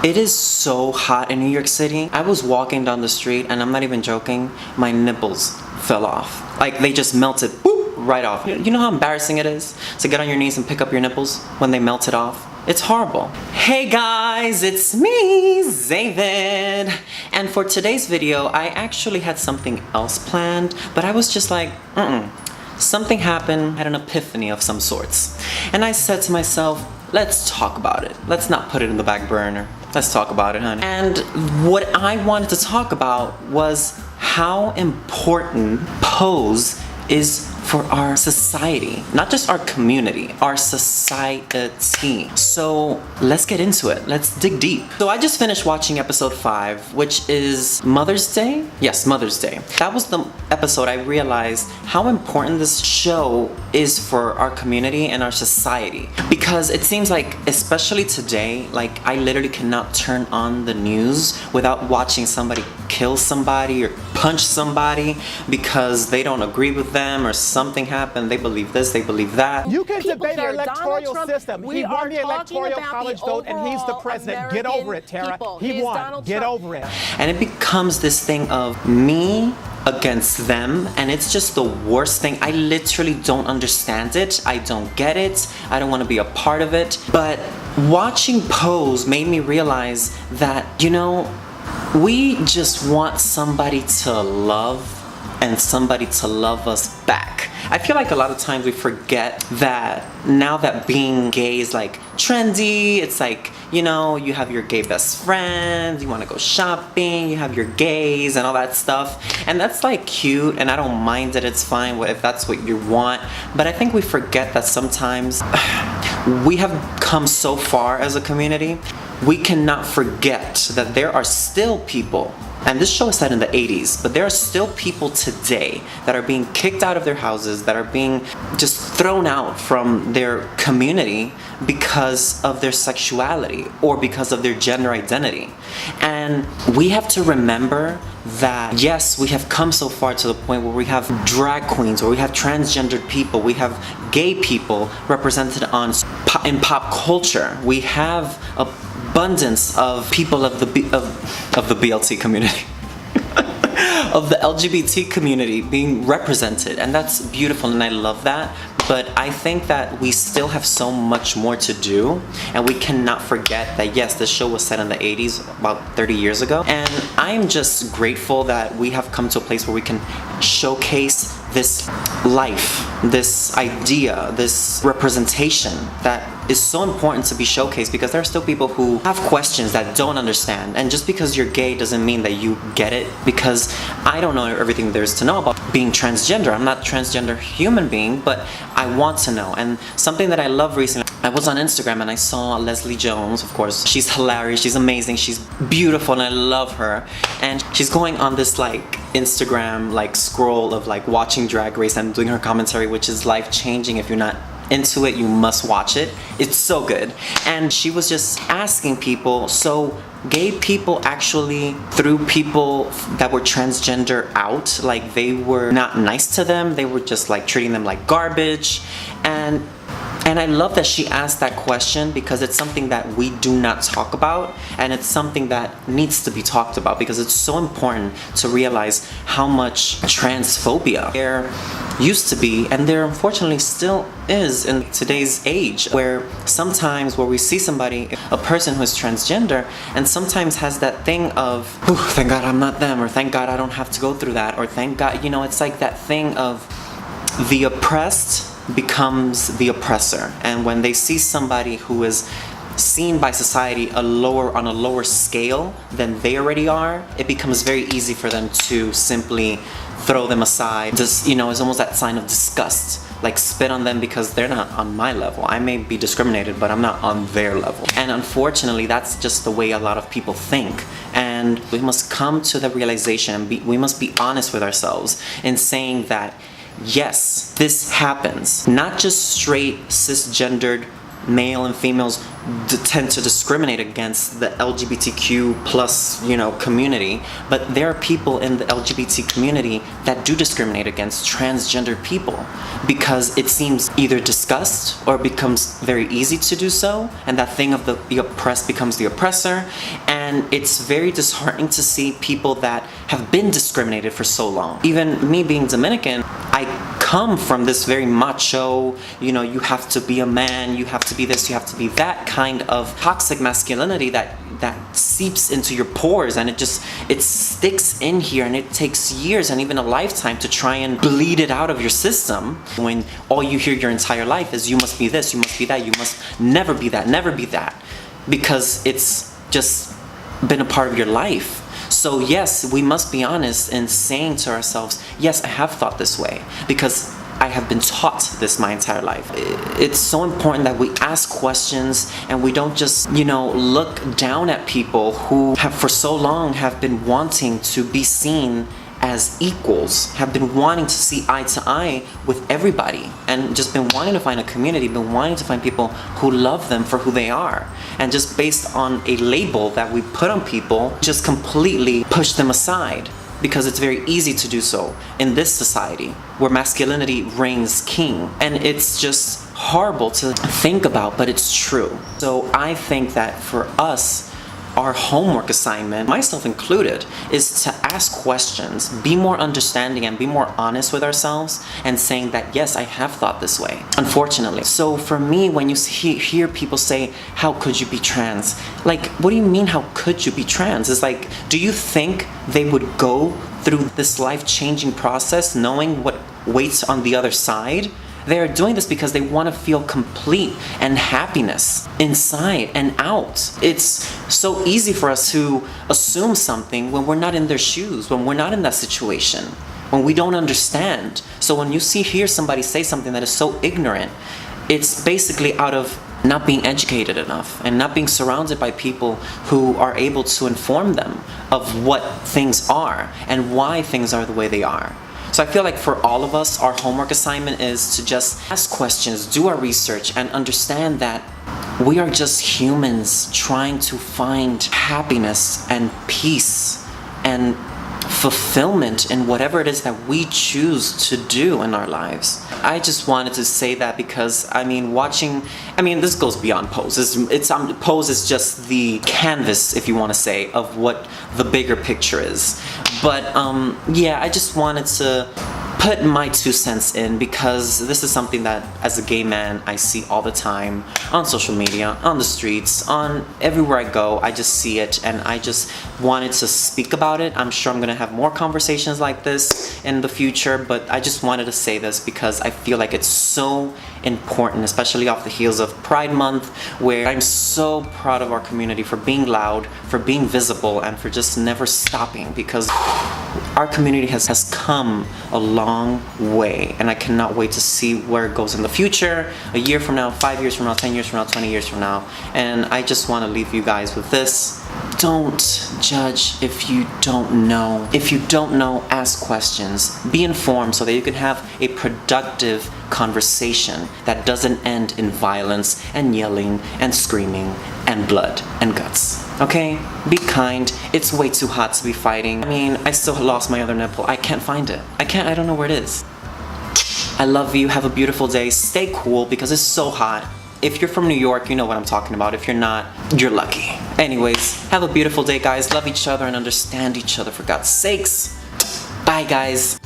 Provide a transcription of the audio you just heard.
It is so hot in New York City. I was walking down the street and I'm not even joking, my nipples fell off. Like they just melted, boop, right off. You know how embarrassing it is to get on your knees and pick up your nipples when they melted off? It's horrible. Hey guys, it's me, ZZAVID. And for today's video, I actually had something else planned, but I was just like, something happened, I had an epiphany of some sorts. And I said to myself, let's talk about it. Let's not put it in the back burner. Let's talk about it, honey. And what I wanted to talk about was how important pose is for our society, not just our community, our society. So let's get into it. Let's dig deep. So I just finished watching episode 5, which is Mother's Day? Yes, Mother's Day. That was the episode I realized how important this show is for our community and our society. Because it seems like, especially today, like I literally cannot turn on the news without watching somebody kill somebody or punch somebody because they don't agree with them or something happened. They believe this, they believe that. You can debate our electoral system. He won the electoral college vote and he's the president. Get over it, Tara. He won. Get over it. And it becomes this thing of me against them, and it's just the worst thing. I literally don't understand it. I don't get it. I don't want to be a part of it. But watching Pose made me realize that, you know, we just want somebody to love and somebody to love us back. I feel like a lot of times we forget that now that being gay is like trendy, it's like, you know, you have your gay best friends, you want to go shopping, you have your gays and all that stuff. And that's like cute, and I don't mind it, it's fine if that's what you want. But I think we forget that sometimes we have come so far as a community, we cannot forget that there are still people, and this show is set in the 80s, but there are still people today that are being kicked out of their houses, that are being just thrown out from their community because of their sexuality or because of their gender identity. And we have to remember that, yes, we have come so far to the point where we have drag queens, or we have transgendered people, we have gay people represented in pop culture. We have abundance of people of the BLT community, of the LGBT community being represented, and that's beautiful, and I love that. But I think that we still have so much more to do, and we cannot forget that, yes, this show was set in the 80s, about 30 years ago, and I'm just grateful that we have come to a place where we can showcase this life, this idea, this representation that is so important to be showcased, because there are still people who have questions that don't understand. And just because you're gay doesn't mean that you get it, because I don't know everything there is to know about being transgender. I'm not a transgender human being, but I want to know. And something that I love recently, I was on Instagram and I saw Leslie Jones, of course. She's hilarious, she's amazing, she's beautiful, and I love her. And she's going on this like Instagram like scroll of like watching Drag Race and doing her commentary, which is life-changing. If you're not into it, you must watch it. It's so good. And she was just asking people, so gay people actually threw people that were transgender out, like they were not nice to them, they were just like treating them like garbage. And I love that she asked that question, because it's something that we do not talk about, and it's something that needs to be talked about, because it's so important to realize how much transphobia there used to be, and there unfortunately still is in today's age, where sometimes where we see somebody, a person who is transgender, and sometimes has that thing of, thank God I'm not them, or thank God I don't have to go through that, or thank God, you know, it's like that thing of the oppressed becomes the oppressor. And when they see somebody who is seen by society on a lower scale than they already are, it becomes very easy for them to simply throw them aside. Just, you know, it's almost that sign of disgust, like spit on them because they're not on my level. I may be discriminated, but I'm not on their level. And unfortunately, that's just the way a lot of people think. And we must come to the realization, and we must be honest with ourselves in saying that, yes, this happens. Not just straight, cisgendered male and females tend to discriminate against the LGBTQ plus, community, but there are people in the LGBT community that do discriminate against transgender people because it seems either discussed or becomes very easy to do so, and that thing of the oppressed becomes the oppressor. And it's very disheartening to see people that have been discriminated for so long. Even me being Dominican, I come from this very macho, you have to be a man, you have to be this, you have to be that kind of toxic masculinity that seeps into your pores, and it sticks in here, and it takes years and even a lifetime to try and bleed it out of your system, when all you hear your entire life is you must be this, you must be that, you must never be that, because it's just been a part of your life. So yes, we must be honest in saying to ourselves, yes, I have thought this way because I have been taught this my entire life. It's so important that we ask questions and we don't just, look down at people who have for so long have been wanting to be seen as equals, have been wanting to see eye to eye with everybody, and just been wanting to find a community, been wanting to find people who love them for who they are. And just based on a label that we put on people, just completely push them aside, because it's very easy to do so in this society where masculinity reigns king. And it's just horrible to think about, but it's true. So I think that for us, our homework assignment, myself included, is to ask questions, be more understanding and be more honest with ourselves, and saying that yes, I have thought this way, unfortunately. So for me, when you hear people say, how could you be trans? Like, what do you mean, how could you be trans? It's like, do you think they would go through this life-changing process knowing what waits on the other side? They are doing this because they want to feel complete and happiness inside and out. It's so easy for us to assume something when we're not in their shoes, when we're not in that situation, when we don't understand. So when you hear somebody say something that is so ignorant, it's basically out of not being educated enough and not being surrounded by people who are able to inform them of what things are and why things are the way they are. So I feel like for all of us, our homework assignment is to just ask questions, do our research, and understand that we are just humans trying to find happiness and peace and fulfillment in whatever it is that we choose to do in our lives. I just wanted to say that because, this goes beyond Pose. Pose is just the canvas, if you want to say, of what the bigger picture is. But I just wanted to put my 2 cents in because this is something that as a gay man I see all the time on social media, on the streets, on everywhere I go. I just see it and I just wanted to speak about it. I'm sure I'm gonna have more conversations like this in the future, but I just wanted to say this because I feel like it's so important, especially off the heels of Pride Month, where I'm so proud of our community for being loud, for being visible, and for just never stopping, because our community has come a long way, and I cannot wait to see where it goes in the future, a year from now, 5 years from now, 10 years from now, 20 years from now. And I just want to leave you guys with this. Don't judge if you don't know. If you don't know, ask questions. Be informed so that you can have a productive conversation that doesn't end in violence and yelling and screaming and blood and guts. Okay? Be kind. It's way too hot to be fighting. I still lost my other nipple. I can't find it. I don't know where it is. I love you. Have a beautiful day. Stay cool because it's so hot. If you're from New York, you know what I'm talking about. If you're not, you're lucky. Anyways, have a beautiful day, guys. Love each other and understand each other, for God's sakes. Bye, guys.